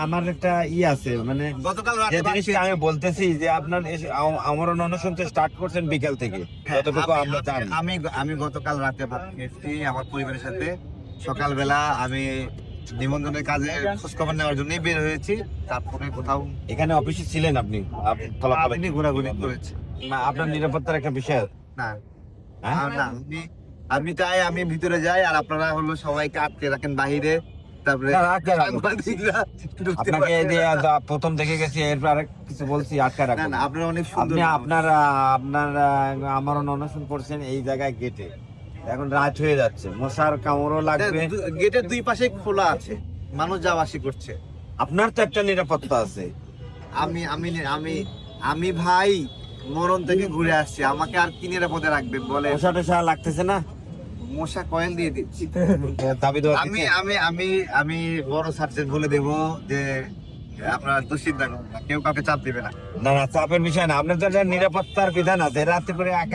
আমার একটা আছে মানে গতকাল যে জিনিসটা আমি বলতেছি যে আপনার আমার অনশন তো স্টার্ট করছেন বিকেল থেকে, যতটুকু আমরা জানি। আমি গতকাল রাতে ভাত খেয়েছি আমার পরিবারের সাথে। সকালবেলা আমি নিবন্ধনের কাজে খোঁজখবর নেওয়ার জন্যই বের হয়েছি। তারপরে কোথাও এখানে অফিসে ছিলেন আপনি আপনি ঘোরাঘুরি করেছি। আপনার নিরাপত্তার একটা বিষয় না হ্যাঁ? না, আমি চাই আমি ভিতরে যাই আর আপনারা হলো সবাইকে আটকে রাখেন বাহিরে। তারপরে না, আটকে রাখবো। সাংবাদিকরা ঢুকতে আপনাকে এই পারবে যে না। প্রথম দেখে গেছি, এরপর আরেক কিছু বলছি, আটকা না রাখবেন। না, আপনারা অনেক সুন্দর আপনি মানুষ। আপনার আমার অনশন করছেন এই জায়গায় গেটে, এখন রাত হয়ে যাচ্ছে, মশার কামড়ও লাগবে। গেটের দুই পাশে খোলা আছে, মানুষ যাওয়া আসি করছে। আপনার তো একটা নিরাপত্তা আছে। আমি আমি আমি আমি ভাই মরণ থেকে ঘুরে আসছি, আমাকে আর কি নিরাপদে রাখবে বলে? মশা টশা লাগতেছে না? মশা কয়েল দিয়ে দিচ্ছি। দাবি দেওয়া আমি আমি আমি আমি বড় সার্জেন বলে দেবো যে আপনারা তো চিন্তা করুন না, কেউ কাউকে চাপ দিবে না। না না, চাপের বিষয় না। আপনার তো একটা নিরাপত্তার বিধান আছে, রাতে করে